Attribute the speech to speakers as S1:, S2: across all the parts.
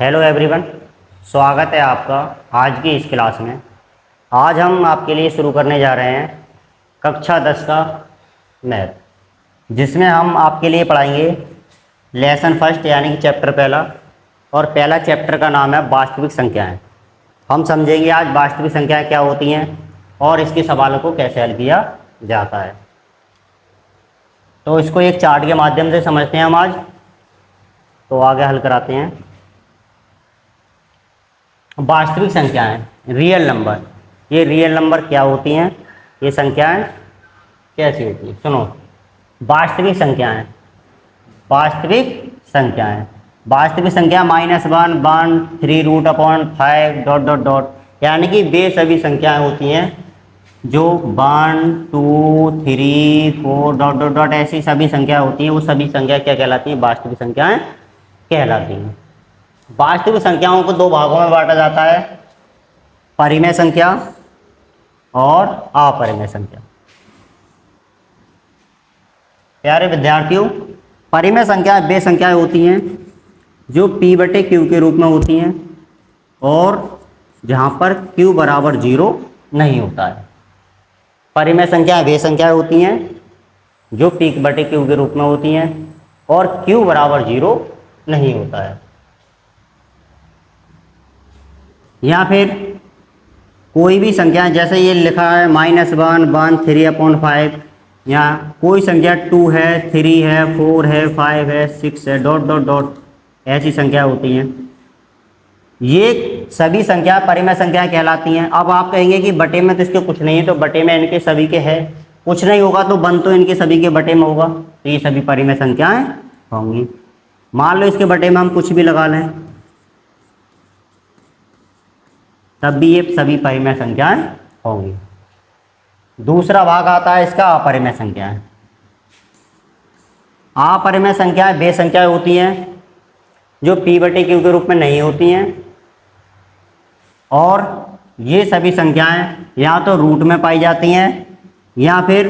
S1: Hello everyone, स्वागत है आपका आज की इस क्लास में। आज हम आपके लिए शुरू करने जा रहे हैं कक्षा 10 का मैथ, जिसमें हम आपके लिए पढ़ाएंगे लेसन फर्स्ट यानी कि चैप्टर पहला। और पहला चैप्टर का नाम है वास्तविक संख्याएं। हम समझेंगे आज वास्तविक संख्याएं क्या होती हैं और इसके सवालों को कैसे हल किया जाता है। तो इसको एक चार्ट के माध्यम से समझते हैं हम आज। तो आगे हल कराते हैं। वास्तविक संख्याएं, रियल नंबर। ये रियल नंबर क्या होती हैं, ये संख्याएं कैसी होती हैं, सुनो। वास्तविक संख्याएं, वास्तविक संख्याएं, वास्तविक संख्या -1, 1, 3√/5 डॉट डॉट डॉट, यानी कि वे सभी संख्याएं होती हैं जो 1, 2, 3, 4 डॉट डॉट डॉट ऐसी सभी संख्या होती हैं। वो सभी संख्या क्या कहलाती हैं, वास्तविक संख्याएं कहलाती हैं। वास्तविक संख्याओं को दो भागों में बांटा जाता है, परिमेय संख्या और अपरिमेय संख्या। प्यारे विद्यार्थियों, परिमेय संख्याएं वे संख्याएं होती हैं जो P/Q के रूप में होती हैं और जहां पर Q बराबर 0 नहीं होता है। परिमेय संख्याएं वे संख्याएं होती हैं जो P/Q के रूप में होती हैं और Q बराबर 0 नहीं होता है। या फिर कोई भी संख्या, जैसे ये लिखा है -1, 1, 3/5, या कोई संख्या 2 है, 3 है, 4 है, 5 है, 6 है, डॉट डॉट डॉट, ऐसी संख्या होती हैं। ये सभी संख्या परिमेय संख्या कहलाती हैं। अब आप कहेंगे कि बटे में तो इसके कुछ नहीं है, तो बटे में इनके सभी के है। कुछ नहीं होगा तो 1 तो इनके सभी के बटे में होगा, तो ये सभी परिमेय संख्याएं होंगी। मान लो इसके बटे में हम कुछ भी लगा लें, तब भी ये सभी परिमेय संख्याएं होंगी। दूसरा भाग आता है इसका अपरिमेय संख्याएं। अपरिमेय संख्याएं वे संख्याएं होती हैं जो P/Q के रूप में नहीं होती हैं और ये सभी संख्याएं या तो रूट में पाई जाती हैं या फिर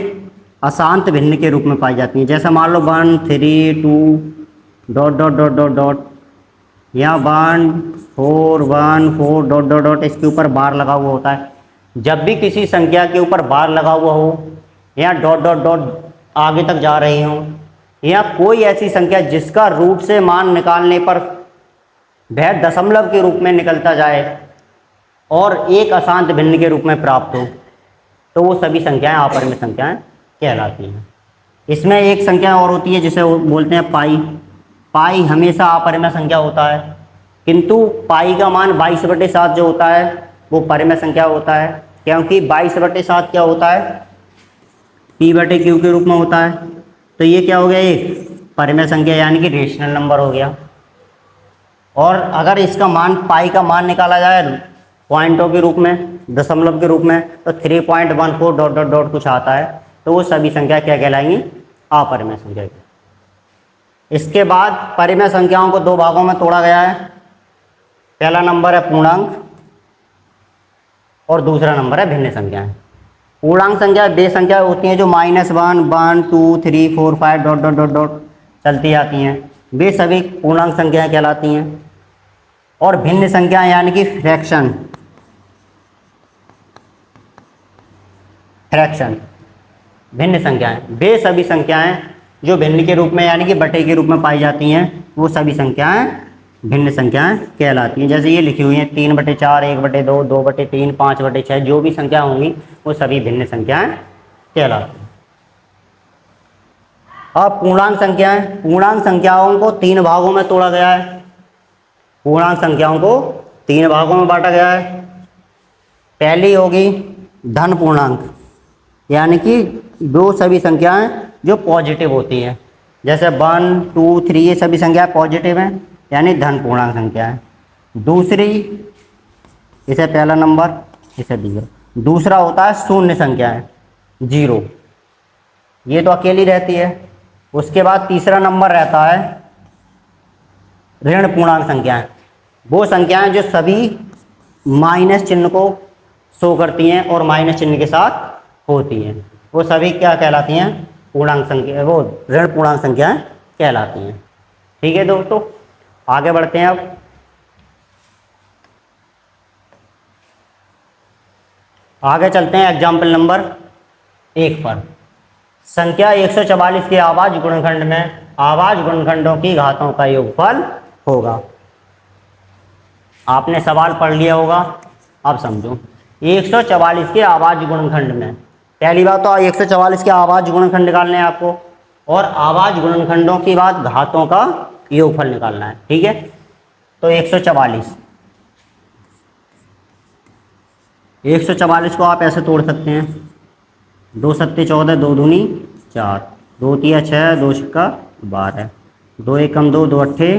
S1: अशांत भिन्न के रूप में पाई जाती हैं। जैसे मान लो 1, 3, 2 dot dot dot dot dot, या 1, 4, 1, 4 डॉट डॉट डॉट, इसके ऊपर बार लगा हुआ होता है। जब भी किसी संख्या के ऊपर बार लगा हुआ हो या डॉट डॉट डॉट आगे तक जा रही हो, या कोई ऐसी संख्या जिसका रूट से मान निकालने पर वह दशमलव के रूप में निकलता जाए और एक अशांत भिन्न के रूप में प्राप्त हो, तो वो सभी संख्याएं अपरिमेय संख्याएं कहलाती हैं। इसमें एक संख्या और होती है जिसे बोलते हैं पाई। पाई हमेशा अपरिमेय संख्या होता है, किंतु पाई का मान 22/7 जो होता है वो परिमेय संख्या होता है, क्योंकि 22/7 क्या होता है, P/Q के रूप में होता है। तो ये क्या हो गया, एक परिमेय संख्या यानी कि रेशनल नंबर हो गया। और अगर इसका मान, पाई का मान निकाला जाए पॉइंटों के रूप में, दशमलव के रूप में, तो 3.14 डॉट डॉट डॉट कुछ आता है, तो वो सभी संख्या क्या कहलाएंगी, अपरिमेय संख्या। इसके बाद परिमेय संख्याओं को दो भागों में तोड़ा गया है। पहला नंबर है पूर्णांक और दूसरा नंबर है भिन्न संख्याएं। पूर्णांक संख्या वे संख्या होती हैं जो -1, 1, 2, 3, 4, 5 डॉट डॉट डॉट डॉट चलती आती हैं। वे सभी पूर्णांक संख्याएं कहलाती हैं। और भिन्न संख्याएं यानी कि फ्रैक्शन, फ्रैक्शन भिन्न संख्याएं, वे सभी संख्याएं जो भिन्न के रूप में यानी कि बटे के रूप में पाई जाती हैं, वो सभी संख्याएं भिन्न संख्याएं कहलाती हैं। जैसे ये लिखी हुई हैं 3/4, 1/2, 2/3, 5/6, जो भी संख्या होंगी वो सभी भिन्न संख्याएं कहलाती हैं। अब पूर्णांक संख्याएं, पूर्णांक संख्याओं को 3 भागों में तोड़ा गया है। पूर्णांक संख्याओं को 3 भागों में बांटा गया है। पहली होगी धन पूर्णांक, यानी कि दो सभी संख्याएं जो पॉजिटिव होती हैं, जैसे 1, 2, 3, ये सभी संख्याएं पॉजिटिव हैं यानी धन पूर्णांक संख्या है। दूसरी, इसे पहला नंबर, इसे दूसरा। दूसरा होता है शून्य संख्याएं, 0, ये तो अकेली रहती है। उसके बाद तीसरा नंबर रहता है ऋण पूर्णांक संख्याएं, वो संख्याएं जो सभी माइनस चिन्ह को शो करती हैं और माइनस चिन्ह के साथ होती हैं, वो सभी क्या कहलाती हैं, पूर्णांक संख्या, वो ऋण पूर्णांक संख्याएं कहलाती हैं। ठीक है दोस्तों, आगे बढ़ते हैं। अब आगे चलते हैं एग्जाम्पल नंबर 1 पर। संख्या 144 के आवाज गुणनखंड में आवाज गुणनखंडों की घातों का योगफल होगा। आपने सवाल पढ़ लिया होगा, अब समझो। 144 के आवाज गुणनखंड में पहली बात तो 144 के आवाज गुणनखंड निकालने हैं आपको, और आवाज गुणनखंडों की बात घातों का योगफल निकालना है। ठीक है, तो 144 को आप ऐसे तोड़ सकते हैं, 2 सत्ते 14, 2 दूनी 4, 2 तिया 6, 2 छक्का 12, 2 एकम 2, 2 अट्ठे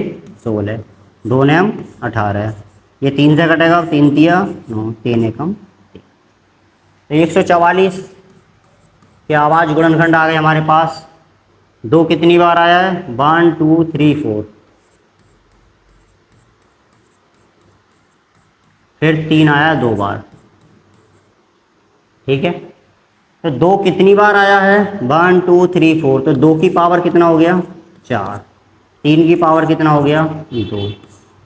S1: 16, 2 नैम 18। ये 3 से कटेगा, 3 तिया 9, 3 एकम 3। तो 144 के आवाज गुणनखंड आ गए हमारे पास। 2 कितनी बार आया है? 1 2 3 4। फिर 3 आया 2 बार। ठीक है, तो 2 कितनी बार आया है? 1 2 3 4। तो 2 की पावर कितना हो गया? 4। 3 की पावर कितना हो गया? 2।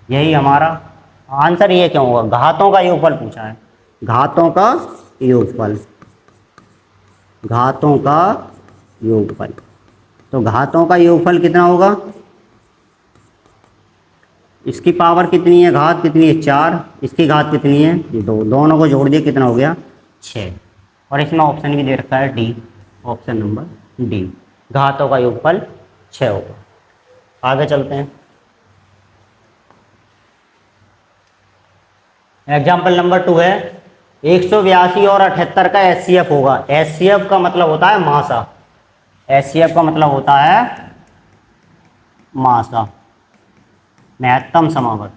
S1: यही हमारा आंसर। ये क्यों होगा? घातों का योगफल पूछा है, घातों का योगफल, घातों का योगफल। तो घातों का योगफल कितना होगा? इसकी पावर कितनी है? घात कितनी है? 4। इसकी घात कितनी है? 2। दोनों को जोड़ दिए कितना हो गया? 6। और इसमें ऑप्शन भी दे रखा है डी, ऑप्शन नंबर डी, घातों का योगफल 6 होगा। आगे चलते हैं, एग्जाम्पल नंबर 2 है। 182 और 78 का एचसीएफ होगा। एचसीएफ का मतलब होता है मासा, एचसीएफ का मतलब होता है मासा, महत्तम समावर्त।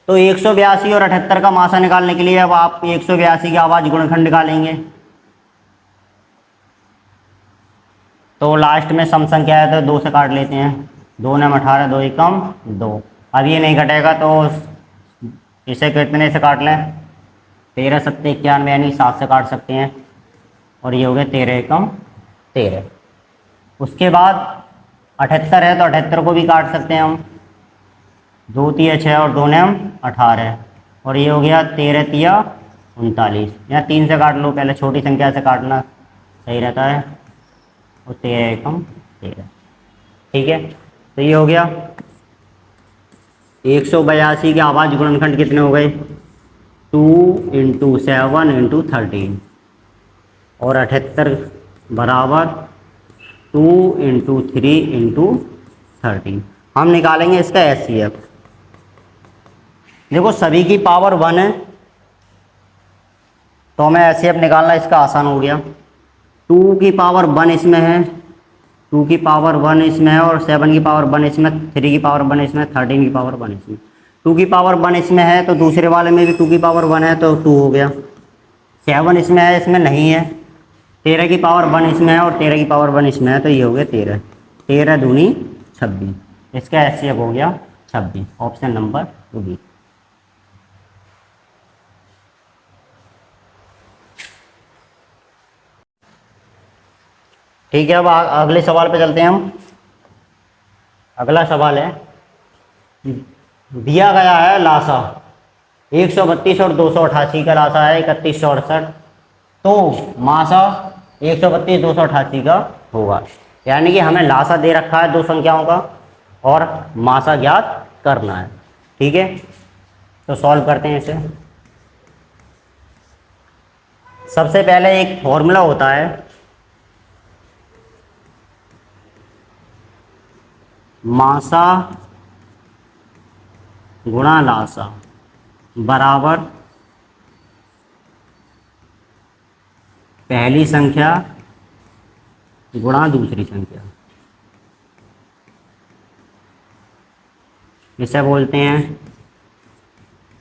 S1: तो 182 और 78 का मासा निकालने के लिए अब आप 182 की आवाज गुणनखंड निकालेंगे। तो लास्ट में सम संख्या है तो 2 से काट लेते हैं। 2 नम 18, 2 एकम 2। अब ये नहीं घटेगा तो इसे कितने से काट लें? 13 सत्ते 91, यानी 7 से काट सकते हैं, और ये हो गया 13 एकम 13। उसके बाद 78 है तो 78 को भी काट सकते हैं हम। 2 तिया 6 और 2 नम 18, और ये हो गया 13 तिया 39। या 3 से काट लो, पहले छोटी संख्या से काटना सही रहता है, और 13 एकम 13। ठीक है, तो ये हो गया 182 के आवाज गुणनखंड कितने हो गए? 2 × 7 × 13, और 78 बराबर 2 × 3 × 13। हम निकालेंगे इसका एचसीएफ। देखो सभी की पावर 1 है, तो हमें एचसीएफ निकालना इसका आसान हो गया। 2 की पावर 1 इसमें है, 2 की पावर 1 इसमें है, और 7 की पावर 1 इसमें, 3 की पावर 1 इसमें, 13 की पावर 1 इसमें। 2 की पावर 1 इसमें है तो दूसरे वाले में भी 2 की पावर 1 है तो 2 हो गया। 7 इसमें है, इसमें नहीं है। 13 की पावर 1 इसमें है और 13 की पावर 1 इसमें है, तो ये हो गया 13। 13 दूनी 26। इसका एचसीएफ हो गया 26, ऑप्शन नंबर बी। ठीक है, अब अगले सवाल पे चलते हैं हम। अगला सवाल है, दिया गया है लासा 132 और 288 का लासा है 3168, तो मासा 132 288 का होगा। यानी कि हमें लासा दे रखा है 2 संख्याओं का और मासा ज्ञात करना है। ठीक है, तो सॉल्व करते हैं इसे। सबसे पहले एक फॉर्मूला होता है, मासा गुणा लासा बराबर पहली संख्या गुणा दूसरी संख्या। इसे बोलते हैं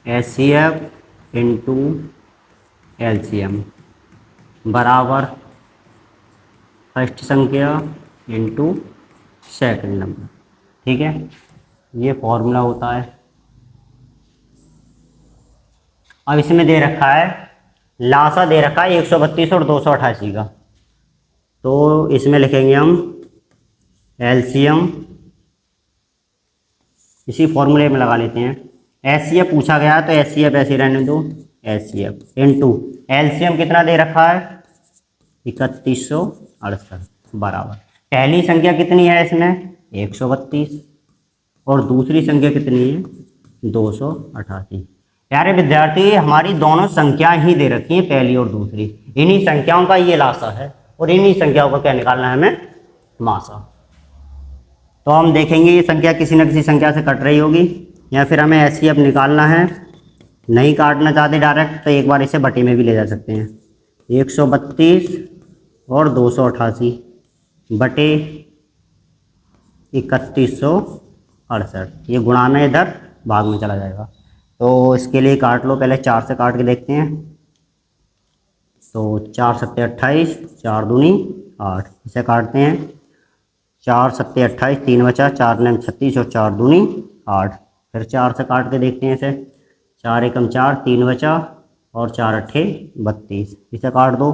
S1: एचसीएफ इंटू एलसीएम बराबर फर्स्ट संख्या इंटू सेकंड नंबर। ठीक है, ये फॉर्मूला होता है। अब इसमें दे रखा है लासा, दे रखा है 132 और 288 का, तो इसमें लिखेंगे हम एलसीएम, इसी फॉर्मूले में लगा लेते हैं। एचसीएफ पूछा गया है तो एचसीएफ ऐसे रहने दो, HCF इंटू LCM कितना दे रखा है 3168 बराबर पहली संख्या कितनी है इसमें 132 और दूसरी संख्या कितनी है 288। प्यारे विद्यार्थी हमारी दोनों संख्या ही दे रखी है पहली और दूसरी, इन्हीं संख्याओं का ये लासा है और इन्हीं संख्याओं का क्या निकालना है हमें मासा। तो हम देखेंगे ये संख्या किसी न किसी संख्या से कट रही होगी या फिर हमें HCF निकालना है, नहीं काटना चाहते डायरेक्ट तो एक बार इसे बटे में भी ले जा सकते हैं। 132 और 288 बटे 3168, ये गुणा में इधर भाग में चला जाएगा। तो इसके लिए काट लो, पहले 4 से काट के देखते हैं। तो 4 सत्ते 28, 4 दूनी 8, इसे काटते हैं। 4 सत्ते 28, 3 बचा, 4 नेम 36 और 4 दूनी 8। फिर 4 से काट के देखते हैं इसे। 4 एकम 4, 3 बचा और 4 अट्ठे 32, इसे काट दो।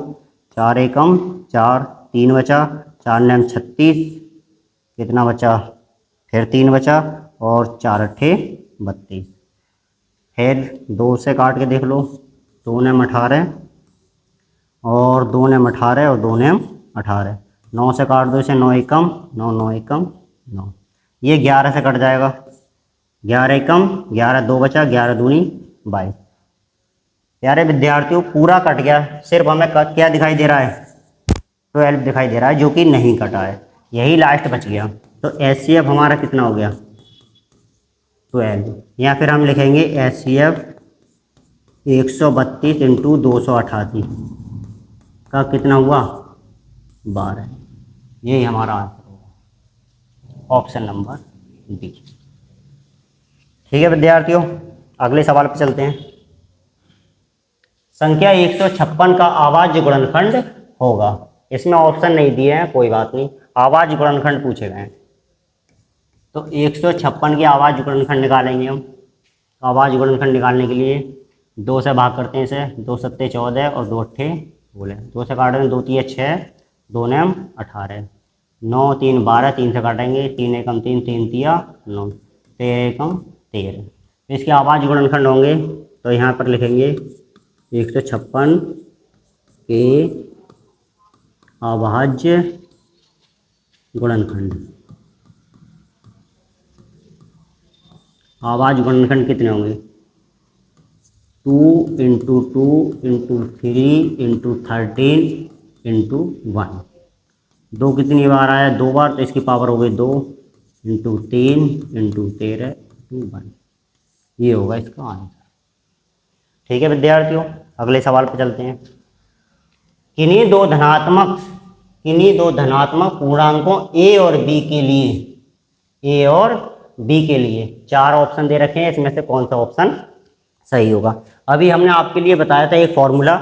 S1: 4 एकम 4, 3 बचा, 4 नेम 36, कितना बचा, फिर 3 बचा और 4 अट्ठे 32। फिर 2 से काट के देख लो। 2 नेम 18 और 2 नेम 18 और 2 नेम 18। 9 से काट दो इसे। 9 एकम 9, 9 एकम 9, ये 11 से कट जाएगा। 11 एकम 11, 2 बचा, 11 दूनी 22। प्यारे विद्यार्थियों पूरा कट गया, सिर्फ हमें क्या दिखाई दे रहा है 12 दिखाई दे रहा है जो कि नहीं कटा है, यही लास्ट बच गया। तो HCF हमारा कितना हो गया 12, या फिर हम लिखेंगे HCF 132 इंटू 288 का कितना हुआ 12। यही हमारा आंसर होगा, ऑप्शन नंबर बी। ठीक है विद्यार्थियों, अगले सवाल पर चलते हैं। संख्या 156 का अभाज्य गुणनखंड होगा। इसमें ऑप्शन नहीं दिए हैं, कोई बात नहीं, अभाज्य गुणनखंड पूछे गए हैं। तो 156 की अभाज्य गुणनखंड निकालेंगे हम। अभाज्य गुणनखंड निकालने के लिए 2 से भाग करते हैं इसे। 2 सत्ते 14 और 2 अट्ठे 16। 2 से काटेंगे, 2 तिया 6, 2 नेम 18, 9 3 12, 3 से काटेंगे, 3 एकम 3, 3 तिया 9, 13 एकम 13। इसके अभाज्य गुणनखंड होंगे तो यहाँ पर लिखेंगे 156 के अभाज्य गुणनखंड। अभाज्य गुणनखंड कितने होंगे 2 इंटू 2 इंटू 3 इंटू 13 इंटू 1। 2 कितनी बार आया 2 बार, तो इसकी पावर हो गई 2 इंटू 3 इंटू 13 इंटू 1। ये होगा इसका आंसर। ठीक है विद्यार्थियों, अगले सवाल पर चलते हैं। किन्हीं दो धनात्मक पूर्णांकों A और B के लिए 4 ऑप्शन दे रखे हैं, इसमें से कौन सा ऑप्शन सही होगा। अभी हमने आपके लिए बताया था एक फॉर्मूला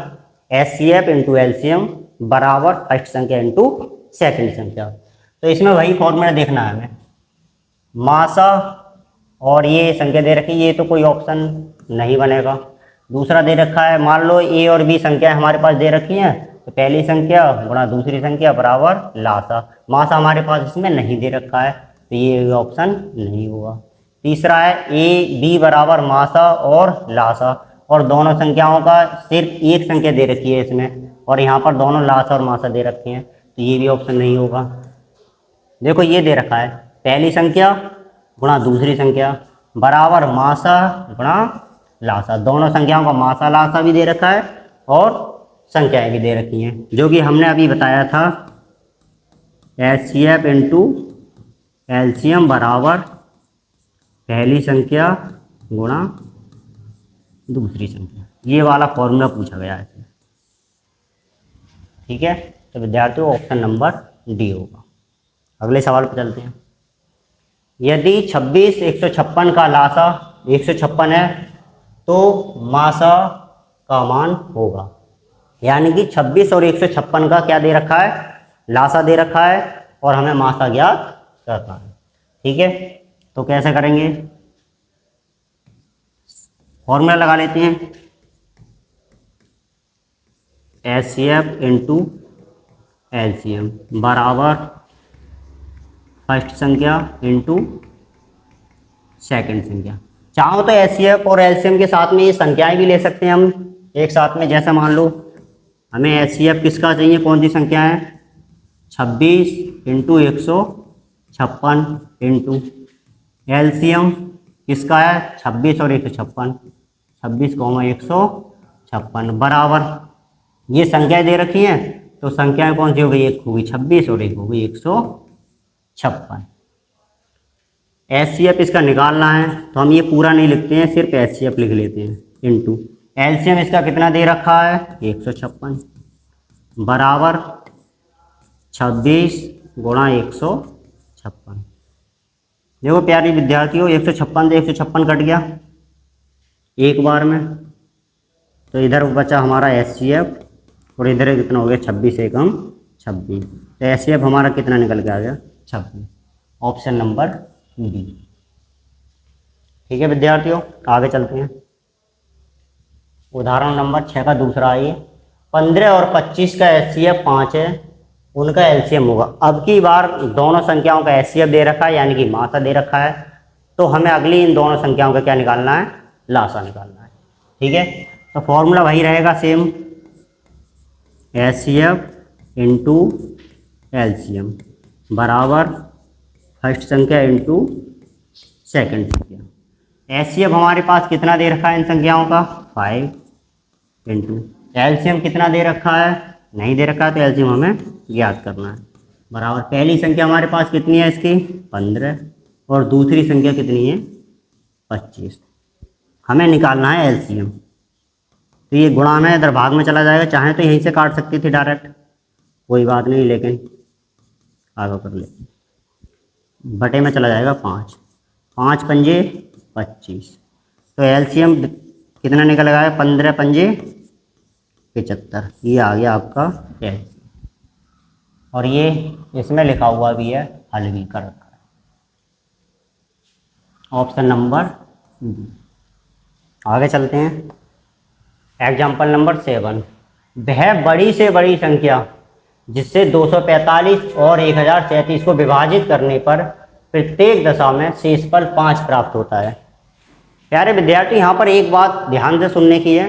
S1: HCF इंटू LCM बराबर फर्स्ट संख्या इंटू सेकंड संख्या। तो इसमें वही फॉर्मूला देखना है हमें। मासा और ये संख्या दे रखी है, ये तो कोई ऑप्शन नहीं बनेगा। दूसरा दे रखा है, मान लो A और B संख्या हमारे पास दे रखी हैं, तो पहली संख्या गुणा दूसरी संख्या बराबर लासा। मासा हमारे पास इसमें नहीं दे रखा है, तो ये ऑप्शन नहीं होगा। तीसरा है A B बराबर मासा और लासा, और दोनों संख्याओं का सिर्फ एक संख्या दे रखी है इसमें, और यहाँ पर दोनों लासा और मासा दे रखे हैं, तो ये भी ऑप्शन नहीं होगा। देखो ये दे रखा है, पहली संख्या गुणा दूसरी संख्या बराबर मासा गुणा लासा। दोनों संख्याओं का मासा लासा भी दे रखा है और संख्याएं भी दे रखी हैं, जो कि हमने अभी बताया था HCF इंटू LCM बराबर पहली संख्या गुणा दूसरी संख्या। ये वाला फॉर्मूला पूछा गया है। ठीक है, तो विद्यार्थियों ऑप्शन नंबर डी होगा। अगले सवाल पर चलते हैं। यदि 26 156 का लासा 156 है तो मासा का मान होगा। यानी कि 26 और 156 का क्या दे रखा है लासा दे रखा है, और हमें मासा ज्ञात करना है। ठीक है, तो कैसे करेंगे, फॉर्मूला लगा लेते हैं। HCF इंटू LCM बराबर फर्स्ट संख्या इंटू सेकंड संख्या। चाहो तो HCF और LCM के साथ में ये संख्याएं भी ले सकते हैं हम, एक साथ में। जैसा मान लो हमें HCF किसका चाहिए, कौन सी संख्या है, 26 इंटू 156 इंटू LCM किसका है, 26 और 156, 26, 156 बराबर ये संख्याएं दे रखी हैं, तो संख्याएं कौन सी हो गई, एक हो गई 26 और एक हो गई 156। HCF इसका निकालना है तो हम ये पूरा नहीं लिखते हैं, सिर्फ HCF लिख लेते हैं, इंटू LCM इसका कितना दे रखा है, 156 बराबर 26 गुणा 156। देखो प्यारे विद्यार्थियों, 156 से 156 कट गया एक बार में, तो इधर बचा हमारा HCF और इधर कितना हो गया, 26 एकम 26, तो HCF हमारा कितना निकल के आ गया, 26। Option number B. ठीक है विद्यार्थियों, आगे चलते हैं। उदाहरण नंबर 6 का दूसरा आइए। 15 और 25 का HCF 5 है, उनका LCM होगा। अब की बार दोनों संख्याओं का HCF दे रखा है, यानी कि मासा दे रखा है, तो हमें अगली इन दोनों संख्याओं का क्या निकालना है, लासा निकालना है। ठीक है, तो फॉर्मूला वही रहेगा सेम, HCF इंटू LCM बराबर फर्स्ट संख्या इंटू सेकंड संख्या। HCF हमारे पास कितना दे रखा है इन संख्याओं का, 5 इंटू LCM कितना दे रखा है, नहीं दे रखा है, तो LCM हमें ज्ञात करना है। बराबर पहली संख्या हमारे पास कितनी है इसकी, 15 और दूसरी संख्या कितनी है, 25। हमें निकालना है LCM, तो ये गुणा में इधर भाग में चला जाएगा, चाहे तो यहीं से काट सकती थी डायरेक्ट, कोई बात नहीं, लेकिन आगे कर ले, बटे में चला जाएगा 5, 5 पंजे 25, तो LCM कितना निकल गया, 15 पंजे 75, ये आ गया आपका LCM। और ये इसमें लिखा हुआ भी है, हल भी कर रखा है, ऑप्शन नंबर बी। आगे चलते हैं। एग्जाम्पल नंबर 7, वह बड़ी से बड़ी संख्या जिससे 245 और 1037 को विभाजित करने पर प्रत्येक दशा में शेषफल 5 प्राप्त होता है। प्यारे विद्यार्थी, यहाँ पर एक बात ध्यान से सुनने की है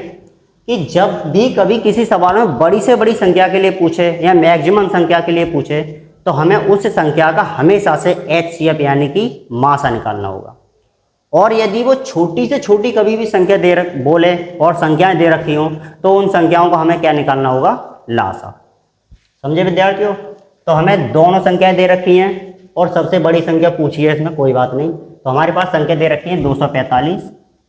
S1: कि जब भी कभी किसी सवाल में बड़ी से बड़ी संख्या के लिए पूछे या मैक्सिमम संख्या के लिए पूछे, तो हमें उस संख्या का हमेशा से HCF यानी कि मासा निकालना होगा। और यदि वो छोटी से छोटी कभी भी संख्या बोले और संख्याएं दे रखी हों, तो उन संख्याओं को हमें क्या निकालना होगा, लासा। समझे विद्यार्थियों, तो हमें दोनों संख्याएं दे रखी हैं और सबसे बड़ी संख्या पूछी है, इसमें कोई बात नहीं। तो हमारे पास संख्या दे रखी है 245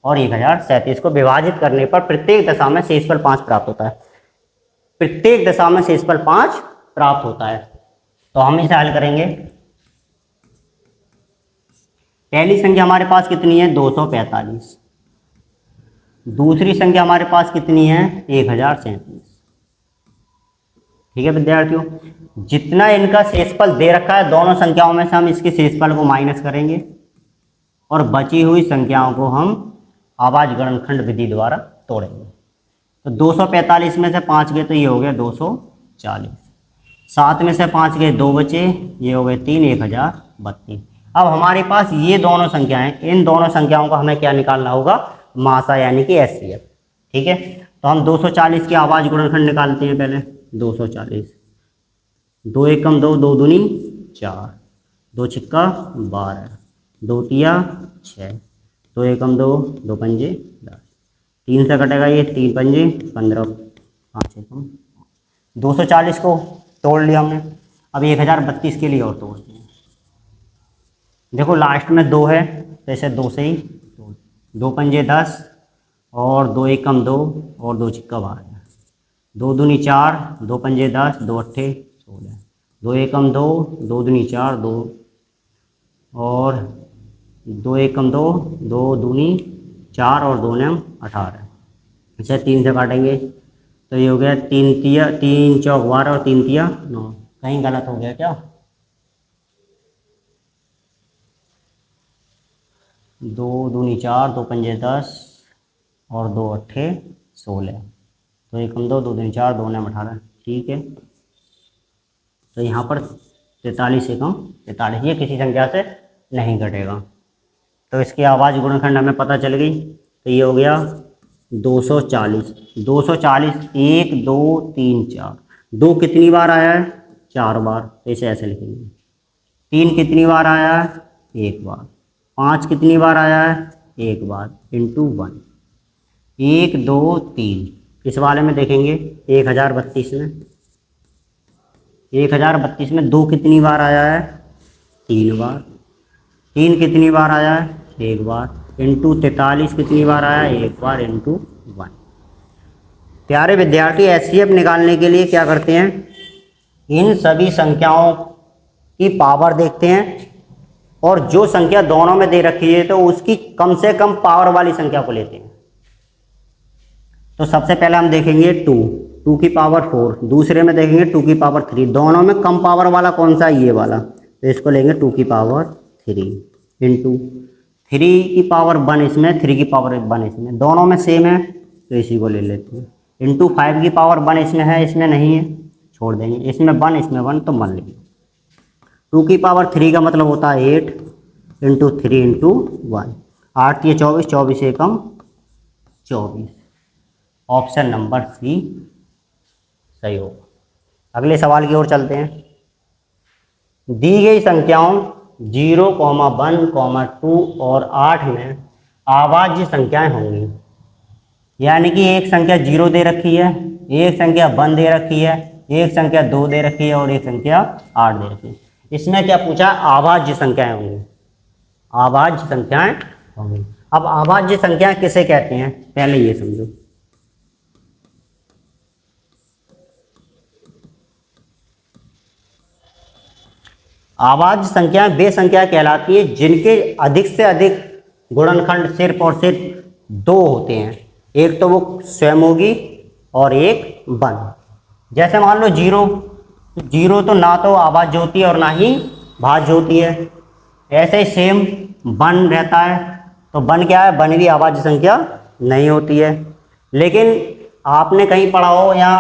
S1: और 1037 को विभाजित करने पर प्रत्येक दशा में शेषफल 5 प्राप्त होता है। प्रत्येक दशा में शेषफल 5 प्राप्त होता है, तो हम इसे हल करेंगे। पहली संख्या हमारे पास कितनी है, 245, दूसरी संख्या हमारे पास कितनी है, 1037। ठीक है विद्यार्थियों, जितना इनका शेषफल दे रखा है दोनों संख्याओं में से हम इसके शेषफल को माइनस करेंगे और बची हुई संख्याओं को हम आवाज गणनखंड विधि द्वारा तोड़ेंगे। तो 245 में से 5 गए तो ये हो गया 240, 7 में से 5 गए 2 बचे, ये हो गए 3, 1032। अब हमारे पास ये दोनों संख्याएं, इन दोनों संख्याओं का हमें क्या निकालना होगा, मासा यानी कि HCF। ठीक है, तो हम 240 की आवाज गुणनखंड निकालते हैं पहले। 240, 2 एकम 2, 2 दूनी 4, 2 छिक्का 12, 2 तिया 6, 2 एकम 2, 2 पंजे 10, 3 से कटेगा ये, 3 पंजे 15, 5 एकम। 240 को तोड़ लिया हमने, अब 1032 के लिए और तोड़ते हैं। देखो लास्ट में 2 है, तो इसे 2 से ही तोड़, 2 पंजे 10 और 2 एकम 2 और 2 छिक्का 12, 2 दूनी 4, 2 पंजे 10, 2 अट्ठे 16, 2 एकम 2, 2 दूनी 4, 2 और 2 एकम 2, 2 दूनी 4 और 2 नेम 18। अच्छा 3 से काटेंगे तो ये हो गया 3 तिया, 3 चौक 12 और 3 तिया 9। कहीं गलत हो गया क्या, 2 दूनी 4, 2 पंजे 10 और 2 अट्ठे 16, 2 एकम 2, 2 दूनी 4, 2 नेम 18। ठीक है, तो यहाँ पर 43 एकम 43, ये किसी संख्या से नहीं घटेगा। तो इसकी आवाज गुणनखंड हमें पता चल गई, तो ये हो गया 240, 240, 1 2 3 4, 2 कितनी बार आया है? 4 बार, तो इसे ऐसे लिखेंगे। 3 कितनी बार आया है? 1 बार। 5 कितनी बार आया है? 1 बार, इंटू 1। 1 2 3, इस वाले में देखेंगे 1032 में, 1032 में 2 कितनी बार आया है? 3 बार। 3 कितनी बार आया है? 1 बार, इंटू 43 कितनी बार आया है? 1 बार, इंटू 1। प्यारे विद्यार्थी, एचसीएफ निकालने के लिए क्या करते हैं? इन सभी संख्याओं की पावर देखते हैं और जो संख्या दोनों में दे रखी है तो उसकी कम से कम पावर वाली संख्या को लेते हैं। तो सबसे पहले हम देखेंगे 2, 2 की पावर 4, दूसरे में देखेंगे 2 की पावर 3। दोनों में कम पावर वाला कौन सा? ये वाला, तो इसको लेंगे 2 की पावर 3, इंटू 3 की पावर 1 इसमें, 3 की पावर 1 इसमें, दोनों में सेम है तो इसी को ले लेते हैं, इंटू 5 की पावर 1 इसमें है, इसमें नहीं है, छोड़ देंगे। इसमें 1 इसमें 1 तो मान लेंगे। 2 की पावर 3 का मतलब होता है 8, इंटू 3 इंटू 1, 8 ये 24, 24 एकम 24। ऑप्शन नंबर सी सही होगा। अगले सवाल की ओर चलते हैं। दी गई संख्याओं 0, 1, 2 और 8 में अभाज्य संख्याएं होंगी। यानी कि एक संख्या 0 दे रखी है, एक संख्या 1 दे रखी है, एक संख्या 2 दे रखी है और एक संख्या 8 दे रखी है। इसमें क्या पूछा? अभाज्य संख्याएं होंगी, अभाज्य संख्याएं होंगी। अब अभाज्य संख्याएं किसे कहते हैं पहले ये समझो। अभाज्य संख्याएं वे संख्या कहलाती है जिनके अधिक से अधिक गुणनखंड सिर्फ और सिर्फ 2 होते हैं। एक तो वो स्वयं होगी और एक 1। जैसे मान लो 0, 0 तो ना तो अभाज्य होती है और ना ही भाज्य होती है। ऐसे ही सेम 1 रहता है, तो 1 क्या है? 1 भी अभाज्य संख्या नहीं होती है। लेकिन आपने कहीं पढ़ा हो या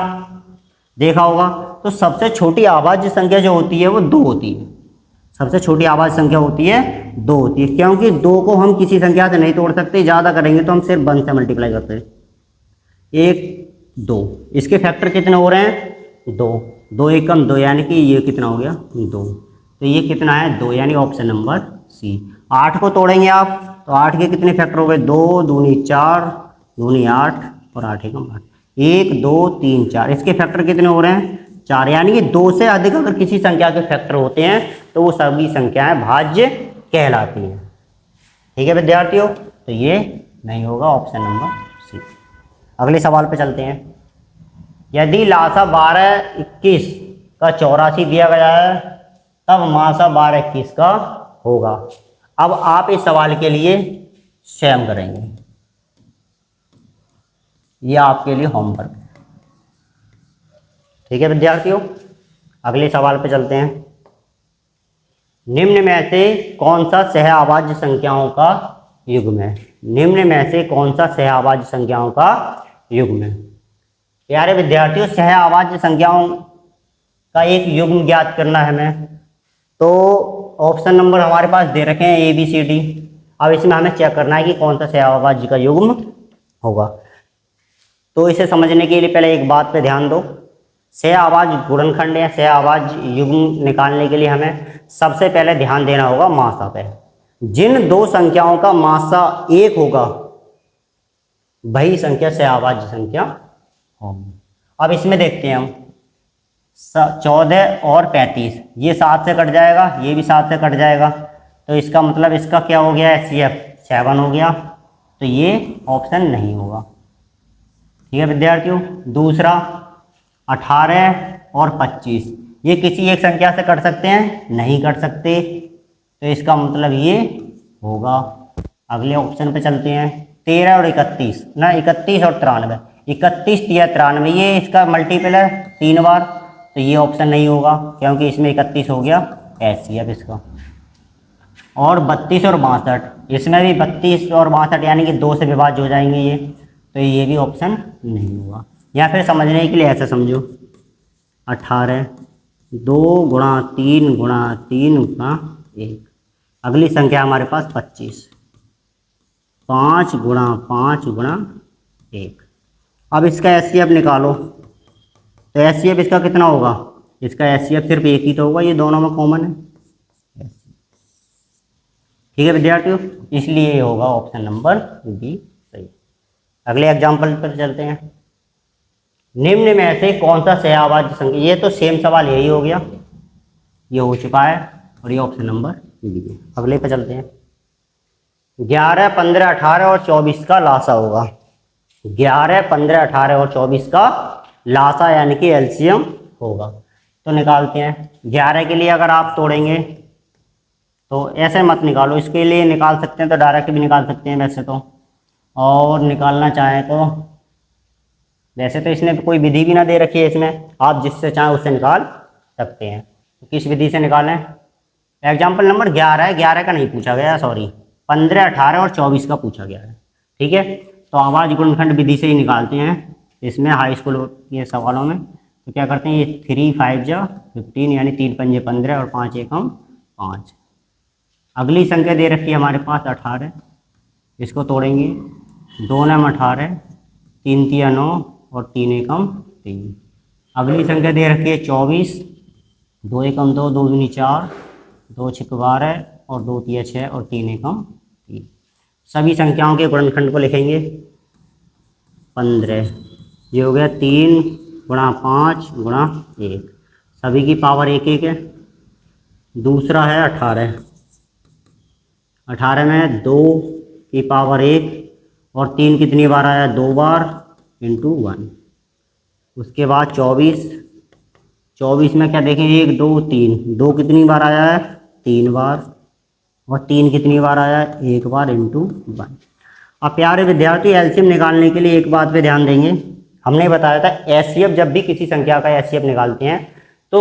S1: देखा होगा तो सबसे छोटी अभाज्य संख्या जो होती है वो 2 होती है। सबसे छोटी अभाज्य संख्या होती है 2 होती है, क्योंकि 2 को हम किसी संख्या से नहीं तोड़ सकते, ज़्यादा करेंगे तो हम सिर्फ 1 से मल्टीप्लाई करते हैं। 1 2, इसके फैक्टर कितने हो रहे हैं? 2, 2 एकम 2, यानी कि ये कितना हो गया? 2, तो ये कितना है? 2, यानी ऑप्शन नंबर सी। 8 को तोड़ेंगे आप तो 8 के कितने फैक्टर हो गए? 2 दूनी 4, दूनी 8 और 8 एकम 8, 1 2 3 4, इसके फैक्टर कितने हो रहे हैं? 4, यानी कि 2 से अधिक अगर किसी संख्या के फैक्टर होते हैं तो वो सभी संख्याएं भाज्य कहलाती हैं। ठीक है विद्यार्थियों, तो ये नहीं होगा, ऑप्शन नंबर सी। अगले सवाल पे चलते हैं। यदि लासा 12 21 का 84 दिया गया है तब मासा 12 21 का होगा। अब आप इस सवाल के लिए स्वयं करेंगे, ये आपके लिए होमवर्क है। ठीक है विद्यार्थियों, अगले सवाल पे चलते हैं। निम्न में से कौन सा सहअभाज्य संख्याओं का युग्म है? निम्न में से कौन सा सहअभाज्य संख्याओं का युग्म है? प्यारे विद्यार्थियों, सहअभाज्य संख्याओं का एक युग्म ज्ञात करना है हमें। तो ऑप्शन नंबर हमारे पास दे रखे हैं ABCD। अब इसमें हमें चेक करना है कि कौन सा सहअभाज्य का युग्म होगा। तो इसे समझने के लिए पहले एक बात पे ध्यान दो। सहअभाज्य गुणनखंड या सहअभाज्य युग्म निकालने के लिए हमें सबसे पहले ध्यान देना होगा मासा पे। जिन 2 संख्याओं का मासा 1 होगा वही संख्या सहअभाज्य संख्या होगी। अब इसमें देखते हैं हम 14 और 35, ये 7 से कट जाएगा, ये भी 7 से कट जाएगा, तो इसका मतलब इसका क्या हो गया? HCF 7 हो गया, तो ये ऑप्शन नहीं होगा। ठीक है विद्यार्थियों। दूसरा 18 और 25, ये किसी एक संख्या से कट सकते हैं? नहीं कट सकते, तो इसका मतलब ये होगा। अगले ऑप्शन पे चलते हैं। 13 और 31 ना, 31 और 93, 31 या 93, ये इसका मल्टीपल है 3 बार, तो ये ऑप्शन नहीं होगा क्योंकि इसमें 31 हो गया HCF इसका। और 32 और 62, इसमें भी 32 और 62 यानी कि 2 से विभाज्य हो जाएंगे ये, तो ये भी ऑप्शन नहीं होगा। या फिर समझने के लिए ऐसा समझो, 18 2 गुणा 3 गुणा 3 गुणा 1, अगली संख्या हमारे पास 25, 5 गुणा 5 गुणा 1। अब इसका एचसीएफ निकालो, तो एचसीएफ इसका कितना होगा, इसका एचसीएफ सिर्फ 1 ही तो होगा, ये दोनों में कॉमन है। ठीक है विद्यार्थियों, इसलिए ये होगा ऑप्शन नंबर बी सही। अगले एग्जाम्पल पर चलते हैं। निम्न में से कौन सा सहअभाज्य संख्या, ये तो सेम सवाल यही हो गया, ये हो चुका है, और ये ऑप्शन नंबर बी है। अगले पे चलते हैं। 11, 15, 18 और 24 का लासा होगा। 11, 15, 18 और 24 का लासा यानी कि एलसीएम होगा। तो निकालते हैं। 11 के लिए अगर आप तोड़ेंगे तो ऐसे मत निकालो, इसके लिए निकाल सकते हैं तो डायरेक्ट भी निकाल सकते हैं वैसे तो, और निकालना चाहें तो वैसे तो इसने कोई विधि भी ना दे रखी है इसमें, आप जिससे चाहें उससे निकाल सकते हैं। तो किस विधि से निकालें। एग्जाम्पल नंबर 11 है, 11 का नहीं पूछा गया, सॉरी 15, 18 और 24 का पूछा गया है। ठीक है, तो आवाज गुणनखंड विधि से ही निकालते हैं इसमें हाई स्कूल के सवालों में। तो क्या करते हैं, ये 3 5 जा 15 यानी 3 पंजे 15 और 5 एकम 5। अगली संख्या दे रखी है हमारे पास 18, इसको तोड़ेंगे। 2 नम 18, 3 तिया 9 और 3 एकम 3। अगली संख्या दे रखी है 24, 2 एकम 2, 2 दूनी 4, 2 छिक 12 और 2 तिया 6 और 3 एकम 3। सभी संख्याओं के गुणनखंड को लिखेंगे 15, ये हो गया 3 गुणा 5 गुणा 1, सभी की पावर 1 1 है। दूसरा है 18, 18 में 2 की पावर 1 और 3 कितनी बार आया, 2 बार इंटू 1। उसके बाद 24, 24 में क्या देखें, 1 2 3, 2 कितनी बार आया है, 3 बार, और 3 कितनी बार आया है, 1 बार इंटू 1। अब प्यारे विद्यार्थी एलसीएम निकालने के लिए एक बात पे ध्यान देंगे, हमने बताया था एचसीएफ, जब भी किसी संख्या का एचसीएफ निकालते हैं तो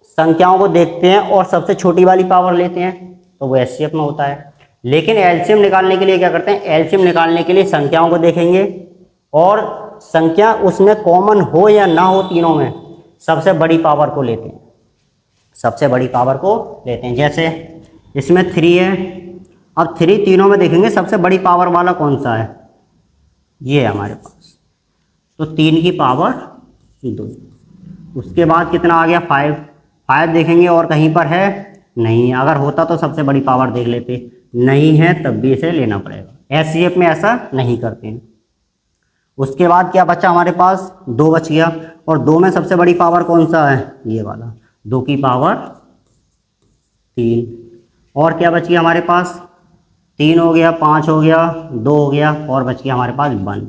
S1: संख्याओं को देखते हैं और सबसे छोटी वाली पावर लेते हैं, तो वो एचसीएफ में होता है। लेकिन एलसीएम निकालने के लिए क्या करते हैं, एलसीएम निकालने के लिए संख्याओं को देखेंगे और संख्या उसमें कॉमन हो या ना हो, तीनों में सबसे बड़ी पावर को लेते हैं, सबसे बड़ी पावर को लेते हैं। जैसे इसमें 3 है, अब 3 तीनों में देखेंगे सबसे बड़ी पावर वाला कौन सा है, ये है हमारे पास, तो 3 की पावर 2। उसके बाद कितना आ गया, 5, 5 देखेंगे और कहीं पर है नहीं, अगर होता तो सबसे बड़ी पावर देख लेते, नहीं है तब भी इसे लेना पड़ेगा। एचसीएफ में ऐसा नहीं करते हैं। उसके बाद क्या बचा हमारे पास, 2 बच गया, और 2 में सबसे बड़ी पावर कौन सा है, ये वाला, 2 की पावर 3। और क्या बच गया हमारे पास, 3 हो गया, 5 हो गया, 2 हो गया, और बच गया हमारे पास 1।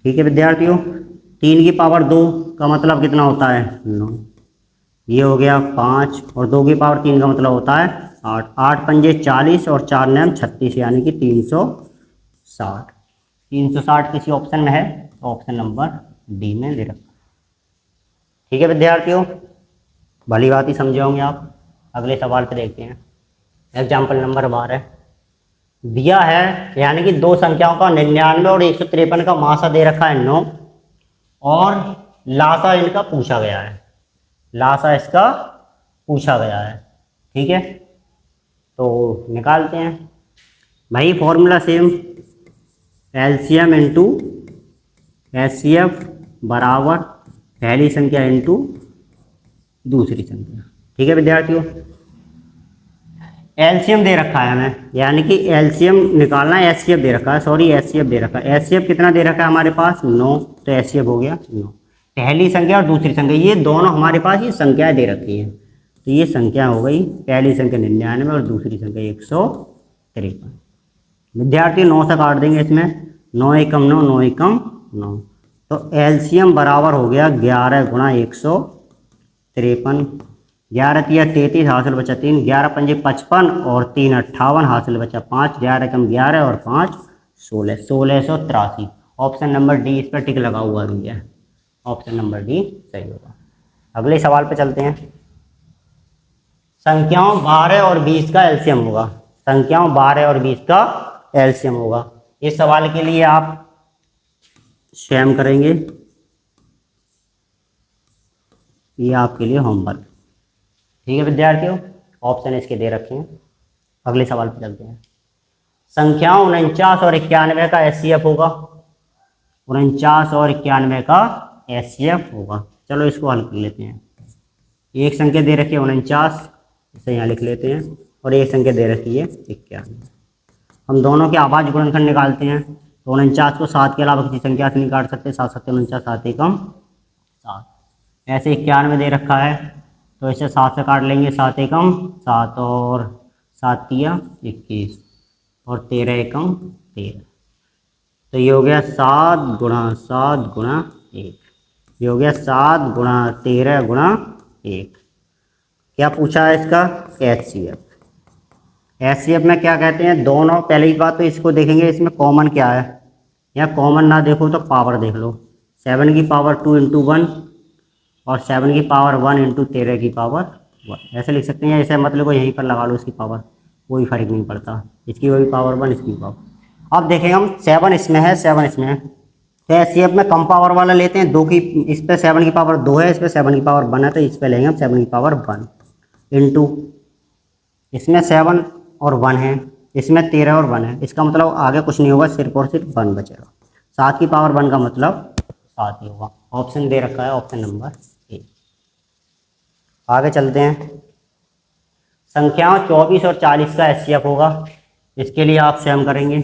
S1: ठीक है विद्यार्थियों, 3 की पावर 2 का मतलब कितना होता है, 9, ये हो गया 5, और 2 की पावर 3 का मतलब होता है 8, 8 पंजे 40 और 4 नैम 36 यानी कि 360। 360 किसी ऑप्शन में है तो ऑप्शन नंबर डी में दे रखा। ठीक है विद्यार्थियों, भली बात ही समझे होंगे आप। अगले सवाल पे देखते हैं। एग्जाम्पल नंबर 12 दिया है, यानी कि दो संख्याओं का 99 और 153 का मासा दे रखा है 9, और लासा इनका पूछा गया है, लासा इसका पूछा गया है। ठीक है, तो निकालते हैं भाई, formula same, LCM into HCF बराबर पहली संख्या इंटू दूसरी संख्या। ठीक है विद्यार्थियों, एलसीएम दे रखा है हमें, यानी कि एलसीएम निकालना है, एचसीएफ दे रखा है, सॉरी एचसीएफ दे रखा है। एचसीएफ कितना दे रखा है हमारे पास, 9, तो एचसीएफ हो गया 9। पहली संख्या और दूसरी संख्या, ये दोनों हमारे पास ये संख्याएं दे रखी हैं, तो ये संख्या हो गई, पहली संख्या 99 और दूसरी संख्या 153। विद्यार्थी 9 से काट देंगे इसमें, 9 एकम 9, 9 एकम 9, तो एलसीएम बराबर हो गया 11 गुणा 153। 11 तिया 33 हासिल बचा 3, 11 पंजे 55 और 3 58 हासिल बचा 5, 11 कम 11 और 5 16, 1683। ऑप्शन नंबर डी इस पर टिक लगा हुआ भी है, ऑप्शन नंबर डी सही होगा। अगले सवाल पे चलते हैं। संख्याओं 12 और 20 का एलसीएम होगा, संख्याओं 12 और 20 का एलसीएम होगा। इस सवाल के लिए आप स्वयं करेंगे, ये आपके लिए होमवर्क। ठीक है विद्यार्थियों, ऑप्शन इसके दे रखे हैं। अगले सवाल पर चलते हैं। संख्याओं 49 और 91 का एचसीएफ होगा, 49 और 91 का HCF होगा। चलो इसको हल कर लेते हैं। एक संख्या दे रखी है 49, इसे यहाँ लिख लेते हैं, और एक संख्या दे रखी है 91। हम दोनों के आवाज गुणनखंड निकालते हैं। तो 49 को 7 के अलावा किसी संख्या से नहीं काट सकते। 7 7 49, 7 एकम 7। ऐसे 91 दे रखा है, तो इसे 7 से काट लेंगे। 7 एकम 7 और 7 तिया 21 और 13 एकम 13। तो ये हो गया 7 गुणा 7 गुणा 1। ये हो गया 7 गुणा 13 गुणा 1। क्या पूछा है इसका? HCF। HCF में क्या कहते हैं? दोनों, पहले ही बात तो इसको देखेंगे इसमें कॉमन क्या है, या कॉमन ना देखो तो पावर देख लो। 7 की पावर 2 इंटू 1 और 7 की पावर 1 इंटू 13 की पावर 1, ऐसे लिख सकते हैं। ऐसे मतलब को यहीं पर लगा लो इसकी पावर, कोई फर्क नहीं पड़ता। इसकी वही पावर 1, इसकी पावर। अब देखेंगे हम 7 इसमें है, 7 इसमें है, तो HCF में कम पावर वाला लेते हैं। 2 की, इस पर 7 की पावर 2 है, इस पर 7 की पावर 1 है, तो इस पर लेंगे हम 7 की पावर 1 इंटू, इसमें 7 और 1 है, इसमें 13 और 1 है। इसका मतलब आगे कुछ नहीं होगा, सिर्फ और सिर्फ 1 बचेगा। 7 की पावर 1 का मतलब 7 ही होगा। ऑप्शन दे रखा है, ऑप्शन नंबर ए। आगे चलते हैं। संख्याओं 24 और 40 का HCF होगा। इसके लिए आप स्वयं करेंगे।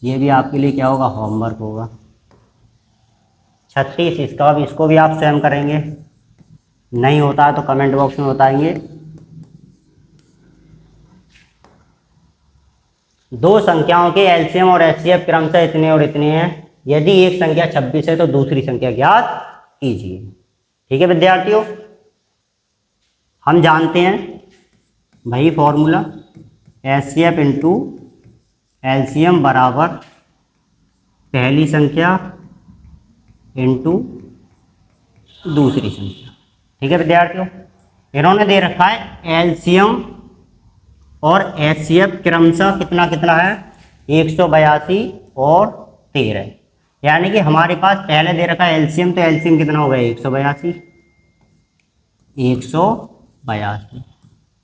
S1: ये भी आपके लिए क्या होगा? होमवर्क होगा। 36 इसका भी, इसको भी आप स्वयं करेंगे। नहीं होता है तो कमेंट बॉक्स में बताएंगे। दो संख्याओं के एलसीएम और एचसीएफ क्रमशः इतने और इतने हैं। यदि एक संख्या 26 है तो दूसरी संख्या ज्ञात कीजिए। ठीक है विद्यार्थियों, हम जानते हैं भाई फॉर्मूला, एचसीएफ इंटू एलसीएम बराबर पहली संख्या इंटू दूसरी संख्या। ठीक है विद्यार्थियों, इन्होंने दे रखा है एलसीएम और एचसीएफ क्रमशः कितना कितना है? 182 और 13। यानी कि हमारे पास पहले दे रखा है एलसीएम, तो एलसीएम कितना हो गया? 182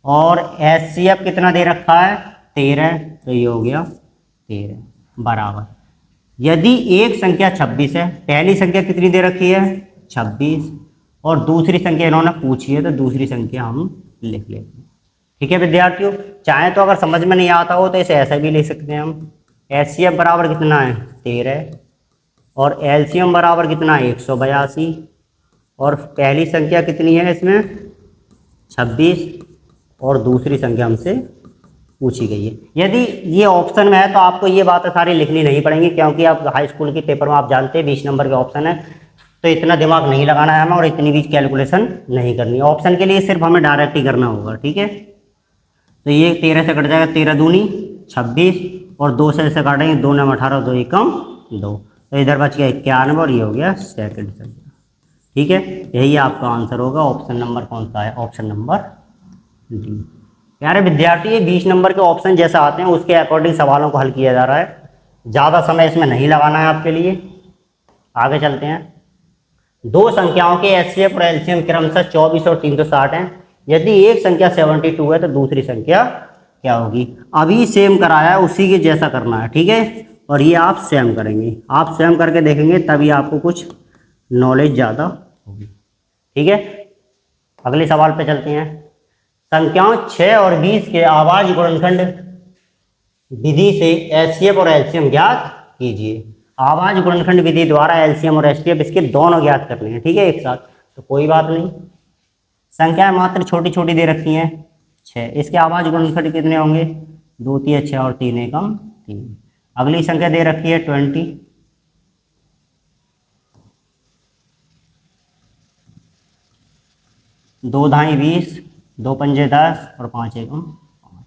S1: और एचसीएफ कितना दे रखा है? 13, तो ये हो गया 13 बराबर। यदि एक संख्या 26 है, पहली संख्या कितनी दे रखी है? 26, और दूसरी संख्या इन्होंने पूछी है, तो दूसरी संख्या हम लिख लेते हैं। ठीक है विद्यार्थियों, चाहे तो अगर समझ में नहीं आता हो तो इसे ऐसा भी लिख सकते हैं हम। एचसीएफ बराबर कितना है? 13, और एलसीएम बराबर कितना है? 182, और पहली संख्या कितनी है इसमें? 26, और दूसरी संख्या हमसे पूछी गई है। यदि ये ऑप्शन में है तो आपको ये बातें सारी लिखनी नहीं पड़ेंगी, क्योंकि आप हाई स्कूल के पेपर में आप जानते हैं 20 नंबर के ऑप्शन है, तो इतना दिमाग नहीं लगाना है हमें और इतनी भी कैलकुलेशन नहीं करनी। ऑप्शन के लिए सिर्फ हमें डायरेक्ट ही करना होगा। ठीक है, तो ये 13 से कट जाएगा, 13 दूनी 26, और 2 से ऐसे काटेंगे, 2 9 18, 2 एकम 2, तो इधर बच गया 91 और ये हो गया सेकंड संख्या। ठीक है, यही आपका आंसर होगा। ऑप्शन नंबर कौन सा है? Option number D. प्यारे विद्यार्थी, ये 20 नंबर के ऑप्शन जैसा आते हैं उसके अकॉर्डिंग सवालों को हल किया जा रहा है, ज़्यादा समय इसमें नहीं लगाना है आपके लिए। आगे चलते हैं। दो संख्याओं के एचसीएफ और एलसीएम क्रमशः 24 और 360 हैं। यदि एक संख्या 72 है तो दूसरी संख्या क्या होगी? अभी सेम कराया है, उसी के जैसा करना है। ठीक है, और ये आप स्वयं करेंगे, आप स्वयं करके देखेंगे तभी आपको कुछ नॉलेज ज़्यादा होगी। ठीक है, अगले सवाल पे चलते हैं। संख्याओं 6 और 20 के आवाज गुणनखंड विधि से एचसीएफ और एलसीएम ज्ञात कीजिए। आवाज गुणनखंड विधि द्वारा एलसीएम और एचसीएफ इसके दोनों ज्ञात करने हैं। ठीक है, एक साथ, तो कोई बात नहीं। संख्याएं मात्र छोटी छोटी दे रखी हैं 6, इसके आवाज गुणनखंड कितने होंगे? 2 3 6 और 3 एकम 3। अगली संख्या दे रखी है 20, 2 धाई 20, 2 पंजे 10 और 5 एकम 5।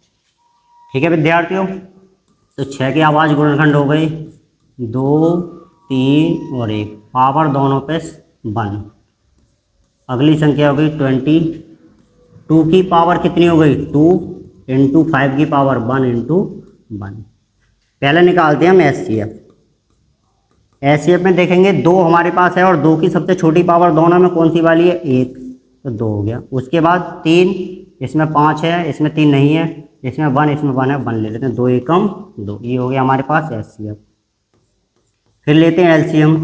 S1: ठीक है विद्यार्थियों, तो 6 की आवाज गुणनखंड हो गई 2 3 और 1, पावर दोनों पे 1। अगली संख्या हो गई 20, 2 की पावर कितनी हो गई? 2 इंटू 5 की पावर 1 इंटू 1। पहले निकालते हैं हम एचसीएफ। एचसीएफ में देखेंगे 2 हमारे पास है, और 2 की सबसे छोटी पावर दोनों में कौन सी वाली है? 1, तो 2 हो गया। उसके बाद 3, इसमें 5 है, इसमें 3 नहीं है, इसमें 1, इसमें 1 है, 1 ले लेते हैं, 2 एकम 2। ये हो गया हमारे पास एचसीएफ। फिर लेते हैं एलसीएम।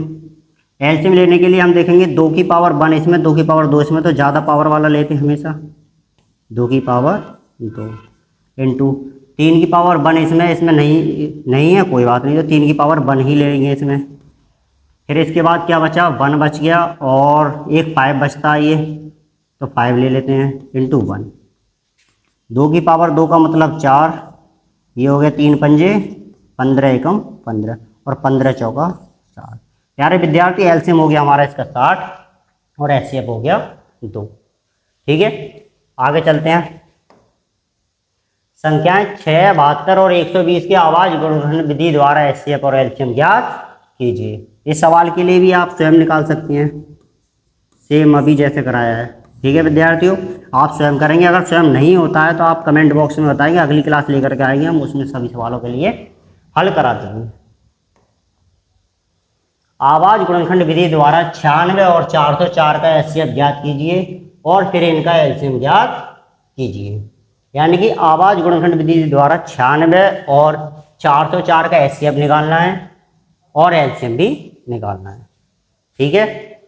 S1: एलसीएम लेने के लिए हम देखेंगे 2 की पावर 1 इसमें, 2 की पावर 2 इसमें, तो ज़्यादा पावर वाला लेते हैं हमेशा। 2 की पावर 2 इंटू 3 की पावर 1 इसमें, इसमें नहीं है, कोई बात नहीं, तो 3 की पावर 1 ही लेंगे इसमें। फिर इसके बाद क्या बचा, 1 बच गया और एक 5 बचता है ये, तो 5 ले लेते हैं इंटू 1। 2 की पावर 2 का मतलब 4, ये हो गया 3 पंजे 15 एकम 15 और 15 चौका 60। प्यारे विद्यार्थी एलसीएम हो गया हमारा इसका 60 और एचसीएफ हो गया 2। ठीक है, आगे चलते हैं। संख्याएं 6, 72 और 120 के आवाज गुणनखंड विधि द्वारा एचसीएफ और एलसीएम ज्ञात कीजिए। इस सवाल के लिए भी आप स्वयं निकाल सकते हैं, सेम अभी जैसे कराया है। ठीक है विद्यार्थियों, आप स्वयं करेंगे। अगर स्वयं नहीं होता है तो आप कमेंट बॉक्स में बताएंगे, अगली क्लास लेकर के आएंगे, हम उसमें सभी सवालों के लिए हल करा देंगे। आवाज गुणनखंड विधि द्वारा 96 और 404 का एचसीएफ ज्ञात कीजिए और फिर इनका एलसीएम ज्ञात कीजिए। यानी कि आवाज गुणनखंड विधि द्वारा 96 और 404 का एचसीएफ निकालना है और एलसीएम भी निकालना है। ठीक है,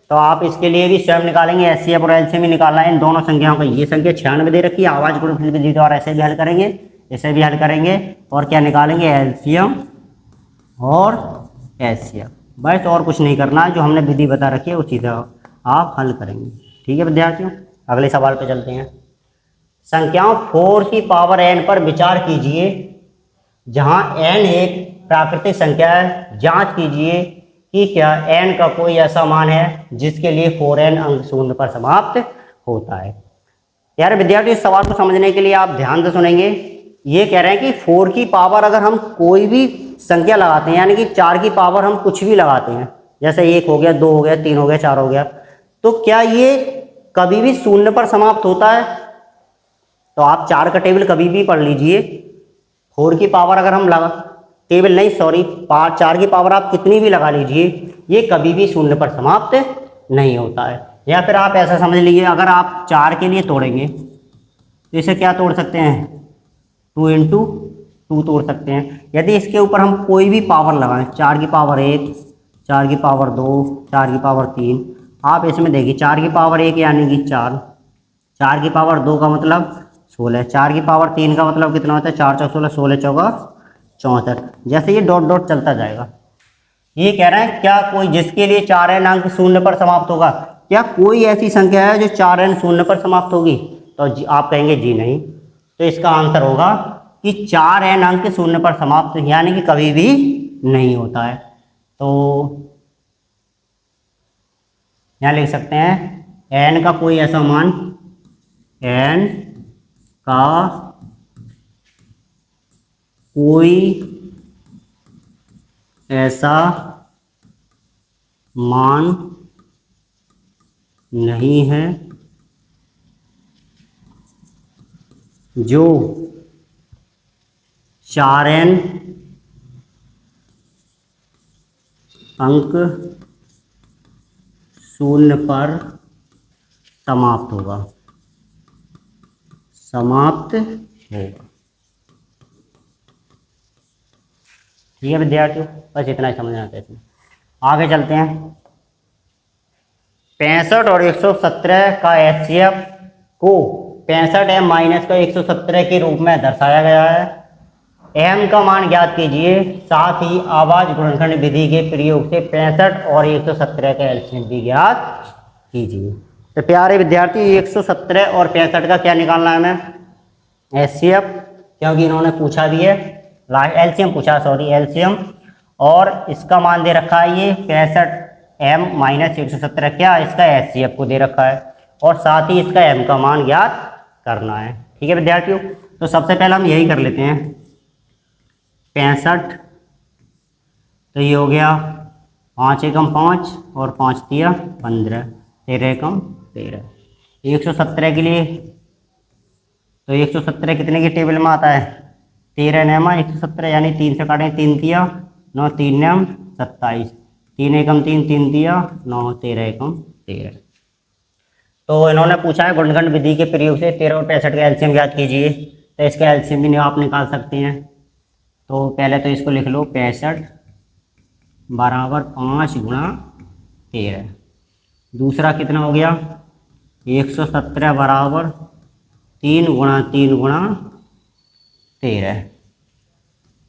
S1: तो आप इसके लिए भी स्वयं निकालेंगे, एचसीएफ और एलसीएम ही निकालना है इन दोनों संख्याओं का। ये संख्या 96 दे रखी है, आवाज गुणनखंड विधि द्वारा ऐसे भी हल करेंगे, इसे भी हल करेंगे और क्या निकालेंगे, एलसीएम और एचसीएफ। बस और कुछ नहीं करना है, जो हमने विधि बता रखी है उसी तरह आप हल करेंगे। ठीक है विद्यार्थियों, अगले सवाल पे चलते हैं। संख्याओं 4 की पावर n पर विचार कीजिए जहां n एक प्राकृतिक संख्या है। जांच कीजिए कि क्या n का कोई ऐसा मान है जिसके लिए 4n अंक शून्य पर समाप्त होता है। यार विद्यार्थी, इस सवाल को समझने के लिए आप ध्यान से सुनेंगे। ये कह रहे हैं कि 4 की पावर अगर हम कोई भी संख्या लगाते हैं, यानी कि 4 की पावर हम कुछ भी लगाते हैं, जैसे 1 हो गया, 2 हो गया, 3 हो गया, 4 हो गया, तो क्या ये कभी भी शून्य पर समाप्त होता है? तो आप 4 का टेबल कभी भी पढ़ लीजिए। 4 की पावर अगर हम लगा टेबल नहीं, सॉरी, 4 की पावर आप कितनी भी लगा लीजिए, ये कभी भी शून्य पर समाप्त नहीं होता है। या फिर आप ऐसा समझ लीजिए, अगर आप 4 के लिए तोड़ेंगे तो इसे क्या तोड़ सकते हैं, 2 इंटू 2 तोड़ सकते हैं। यदि इसके ऊपर हम कोई भी पावर लगाएं, 4 की पावर 1, 4 की पावर 2, 4 की पावर 3, आप इसमें देखिए 4 की पावर 1 यानी कि 4, 4 की पावर 2 का मतलब 16, 4 की पावर 3 का मतलब कितना होता है, 4 चौक 16, 16 चौका 64। जैसे ये डॉट डॉट चलता जाएगा। ये कह रहे हैं क्या कोई जिसके लिए 4n अंक शून्य पर समाप्त होगा, क्या कोई ऐसी संख्या है जो 4n शून्य पर समाप्त होगी? तो आप कहेंगे जी नहीं। तो इसका आंसर होगा कि 4n अंक शून्य पर समाप्त यानी कि कभी भी नहीं होता है। तो यहाँ लिख सकते हैं n का कोई ऐसा मान, n का कोई ऐसा मान नहीं है जो 4n अंक शून्य पर समाप्त होगा, समाप्त होगा। ठीक है विद्यार्थियों, बस इतना ही समझना आता है इसमें। आगे चलते हैं। 65 और 117 का एचसीएफ को 65m माइनस का 117 के रूप में दर्शाया गया है। m का मान ज्ञात कीजिए, साथ ही आवाज गुणनखंड विधि के प्रयोग से 65 और 117 का एलसीएम भी ज्ञात कीजिए। तो प्यारे विद्यार्थी, 117 और 65 का क्या निकालना है हमें, एचसीएफ, क्योंकि इन्होंने पूछा भी है, एलसीएम पूछा, सॉरी एलसीएम, और इसका मान दे रखा है ये 65m माइनस 117, क्या इसका एचसीएफ को दे रखा है, और साथ ही इसका m का मान ज्ञात करना है। ठीक है विद्यार्थियों, तो सबसे पहले हम यही कर लेते हैं। 65, तो ये हो गया 5 एकम 5 और 5 तिया 15, 13 एकम 13। 117 के लिए, तो 117 कितने की टेबल में आता है, 13 नेमा 117, यानी 3 से काटें, 3 तिया 9, 3 नेम 27, 3 एकम 3, 3 तिया 9, 13 एकम 13। तो इन्होंने पूछा है गुणनखंड विधि के प्रयोग से 13 और 65 का एलसीएम ज्ञात कीजिए। तो इसका एलसीएम भी आप निकाल सकते हैं। तो पहले तो इसको लिख लो, 65 बराबर 5 गुणा 13। दूसरा कितना हो गया 117 बराबर 3 गुणा 3 गुणा 13,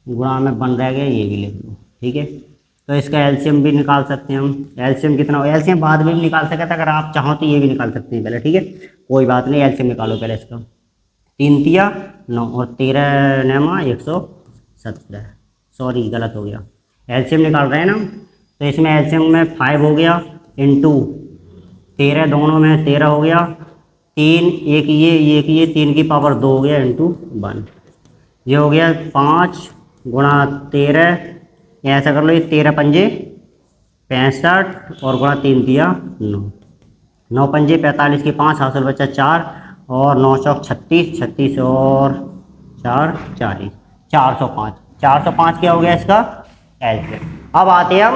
S1: गुणा में बन रह गया, ये भी लिख लो। ठीक है, तो इसका एलसीएम भी निकाल सकते हैं हम। एलसीएम कितना हो, एलसीएम बाद में भी निकाल सकते हैं, अगर आप चाहो तो ये भी निकाल सकते हैं पहले। ठीक है, कोई बात नहीं, एलसीएम निकालो पहले इसका। 3 तिया 9 और 13 नेमा 117, सॉरी गलत हो गया। एलसीएम निकाल रहे हैं ना, तो इसमें एलसीएम में 5 हो गया इंटू 13, दोनों में 13 हो गया, 3 एक ये 3 की पावर 2 हो गया इंटू 1, ये हो गया 5 गुणा 13, ऐसा कर लो, ये 13 पंजे 65 और गुणा 3 दिया 9, 9 पंजे 45 की 5 हासिल बचा 4 और 9 चौक 36, 36 और 4 40, 405। 405 क्या हो गया इसका एलसीएम। अब आते हैं हम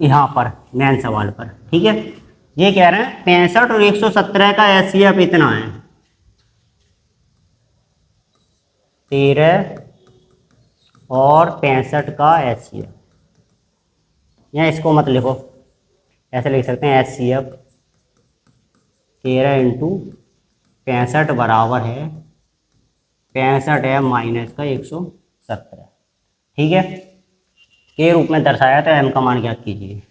S1: यहाँ पर मेन सवाल पर। ठीक है, ये कह रहे हैं 65 और 117 का एचसीएफ इतना है, 13 और 65 का एचसीएफ। या इसको मत लिखो, ऐसे लिख सकते हैं एचसीएफ 13 इंटू 65 बराबर है 65 है माइनस का 117। ठीक है, के रूप में दर्शाया तो एम का मान ज्ञात कीजिए।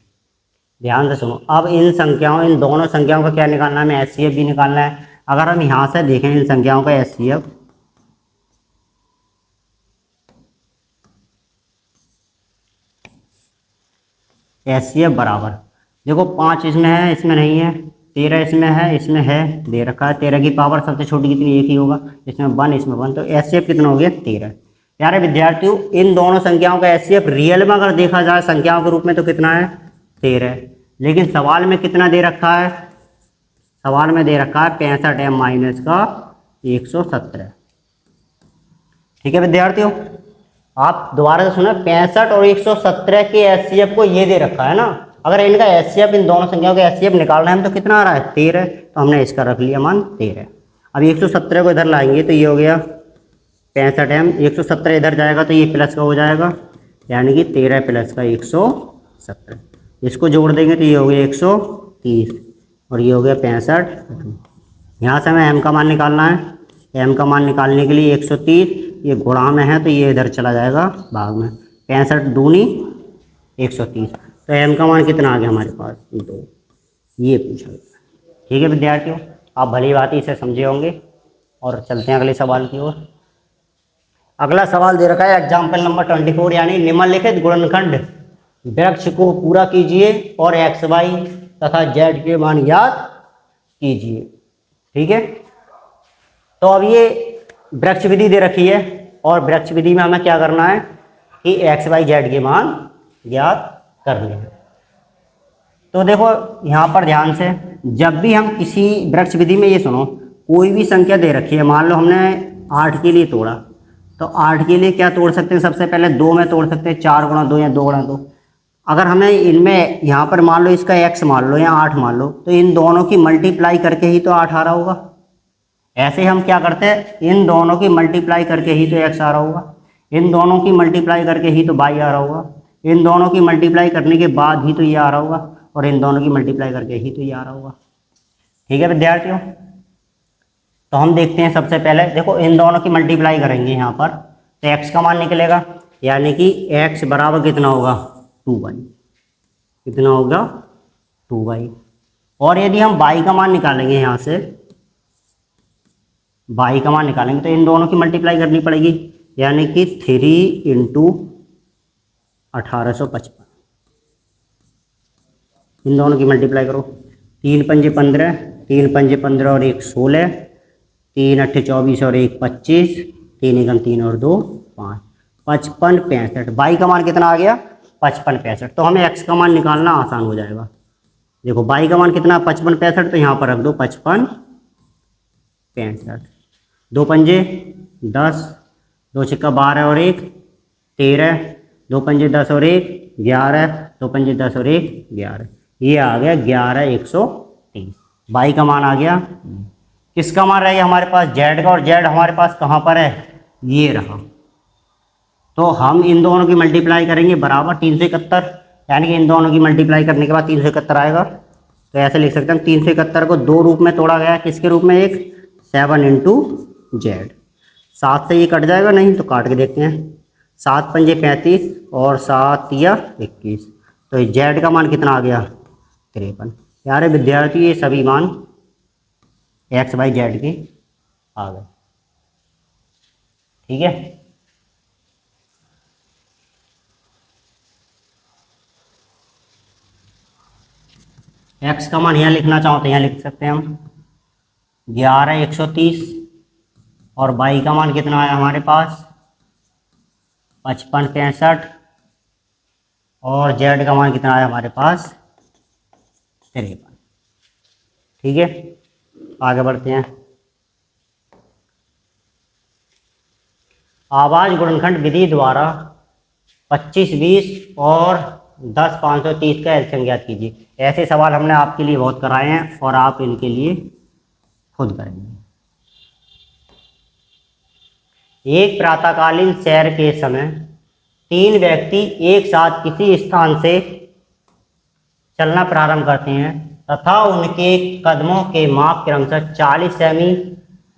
S1: ध्यान से सुनो, अब इन संख्याओं, इन दोनों संख्याओं का क्या निकालना है, हमें एचसीएफ भी निकालना है। अगर हम यहाँ से देखें इन संख्याओं का एचसीएफ, एचसीएफ बराबर, देखो 5 इसमें है, इसमें नहीं है, 13 इसमें है, इसमें है, दे रखा है 13 की पावर सबसे छोटी कितनी, एक ही होगा, इसमें 1, इसमें 1, तो एचसीएफ कितना हो गया 13। प्यारे विद्यार्थियों, इन दोनों संख्याओं का एचसीएफ रियल में अगर देखा जाए संख्याओं के रूप में तो कितना है 13, लेकिन सवाल में कितना दे रखा है, सवाल में दे रखा है 65 एम माइनस का 117। ठीक है विद्यार्थियों, आप दोबारा से सुना, 65 और 117 के एचसीएफ को ये दे रखा है ना, अगर इनका एचसीएफ, इन दोनों संख्याओं का एचसीएफ निकालना है तो कितना आ रहा है 13, तो हमने इसका रख लिया मान 13। अब 117 को इधर लाएंगे तो ये हो गया 65 एम, 117 इधर जाएगा तो ये प्लस का हो जाएगा, यानी कि 13 प्लस का 117, इसको जोड़ देंगे तो ये हो गया 130 और ये हो गया 65। यहाँ से हमें एम का मान निकालना है, एम का मान निकालने के लिए 130, ये गुणा में है तो ये इधर चला जाएगा भाग में, 65 दूनी 130, तो एम का मान कितना आ गया हमारे पास 2, ये पूछा गया। ठीक है विद्यार्थियों, आप भली बात इसे समझे होंगे और चलते हैं अगले सवाल की ओर। अगला सवाल दे रखा है एग्जाम्पल नंबर 24, यानी निम्नलिखित गुणनखंड वृक्ष को पूरा कीजिए और एक्स वाई तथा जेड के मान ज्ञात कीजिए। ठीक है, तो अब ये वृक्ष विधि दे रखी है और वृक्ष विधि में हमें क्या करना है कि एक्स वाई जेड के मान ज्ञात करने हैं। तो देखो यहाँ पर ध्यान से, जब भी हम किसी वृक्ष विधि में, ये सुनो, कोई भी संख्या दे रखी है, मान लो हमने 8 के लिए तोड़ा, तो 8 के लिए क्या तोड़ सकते हैं, सबसे पहले 2 में तोड़ सकते हैं, 4 गुणा 2 या 2 गुणा 2। अगर हमें इनमें यहाँ पर मान लो इसका x मान लो या 8 मान लो, तो इन दोनों की मल्टीप्लाई करके ही तो 8 आ रहा होगा। ऐसे हम क्या करते हैं, इन दोनों की मल्टीप्लाई करके ही तो x आ रहा होगा, इन दोनों की मल्टीप्लाई करके ही तो y आ रहा होगा, इन दोनों की मल्टीप्लाई करने के बाद ही तो ये आ रहा होगा, और इन दोनों की मल्टीप्लाई करके ही तो ये आ रहा होगा। ठीक है विद्यार्थियों, तो हम देखते हैं सबसे पहले, देखो इन दोनों की मल्टीप्लाई करेंगे यहाँ पर तो x का मान निकलेगा, यानी कि x बराबर कितना होगा 2y, कितना होगा 2y। और यदि हम y का मान निकालेंगे, यहाँ से y का मान निकालेंगे तो इन दोनों की मल्टीप्लाई करनी पड़ेगी, यानी कि 3 इंटू 1855, इन दोनों की मल्टीप्लाई करो, 3 पंजे 15, 3 पंजे 15 और 1 16, 3 अट्ठे 24 और 1 25, 3 एकम 3 और 2 5, 55 65। y का मान कितना आ गया 55 65, तो हमें x का मान निकालना आसान हो जाएगा। देखो y का मान कितना 55 65, तो यहाँ पर रख दो 55 65, 2 पंजे 10, 2 छिक्का 12 और 1 13, 2 पंजे 10 और 1 11, 2 पंजे 10 और 1 11, ये आ गया 11 130। y का मान आ गया, किसका मान रह गया हमारे पास z का, और z हमारे पास कहाँ पर है, ये रहा। तो हम इन दोनों की मल्टीप्लाई करेंगे बराबर 371, यानी कि इन दोनों की मल्टीप्लाई करने के बाद 371 आएगा। तो ऐसे लिख सकते हैं हम 371 को दो रूप में तोड़ा गया है। किसके रूप में? एक 7 इंटू जेड। 7 से ये कट जाएगा नहीं, तो काट के देखते हैं। 7 पंजे 35 और 7 या 21। तो जेड का मान कितना आ गया? 53। प्यारे विद्यार्थी, ये सभी मान एक्स बाई जेड के आ गए। ठीक है। एक्स का मान यहाँ लिखना चाहो तो यहाँ लिख सकते हैं हम 11/130, और वाई का मान कितना आया हमारे पास? 55/63, और जेड का मान कितना आया हमारे पास? 53। ठीक है, आगे बढ़ते हैं। आवाज गुणनखंड विधि द्वारा 25, 20 और 10, 530 का एलसीएम ज्ञात कीजिए। ऐसे सवाल हमने आपके लिए बहुत कराए हैं और आप इनके लिए खुद करेंगे। एक प्रातःकालीन सैर के समय 3 व्यक्ति एक साथ किसी स्थान से चलना प्रारंभ करते हैं तथा उनके कदमों के माप क्रमशः 40 सेमी,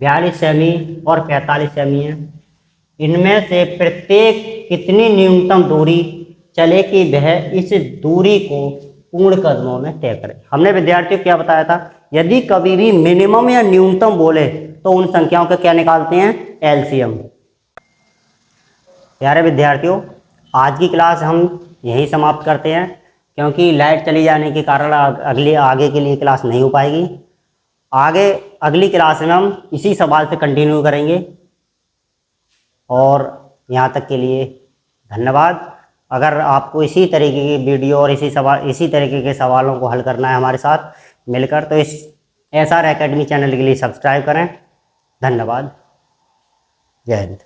S1: 42 सेमी और 45 सेमी है। इनमें से प्रत्येक कितनी न्यूनतम दूरी चले कि वह इस दूरी को पूर्ण कदमों में तय करे। हमने विद्यार्थियों को क्या बताया था? यदि कभी भी मिनिमम या न्यूनतम बोले तो उन संख्याओं का क्या निकालते हैं? एलसीएम। प्यारे विद्यार्थियों, आज की क्लास हम यहीं समाप्त करते हैं, क्योंकि लाइट चली जाने के कारण आगे के लिए क्लास नहीं हो पाएगी। आगे अगली क्लास में हम इसी सवाल से कंटिन्यू करेंगे। और यहाँ तक के लिए धन्यवाद। अगर आपको इसी तरीके की वीडियो और इसी तरीके के सवालों को हल करना है हमारे साथ मिलकर, तो इस SR एकेडमी चैनल के लिए सब्सक्राइब करें। धन्यवाद। जय हिंद।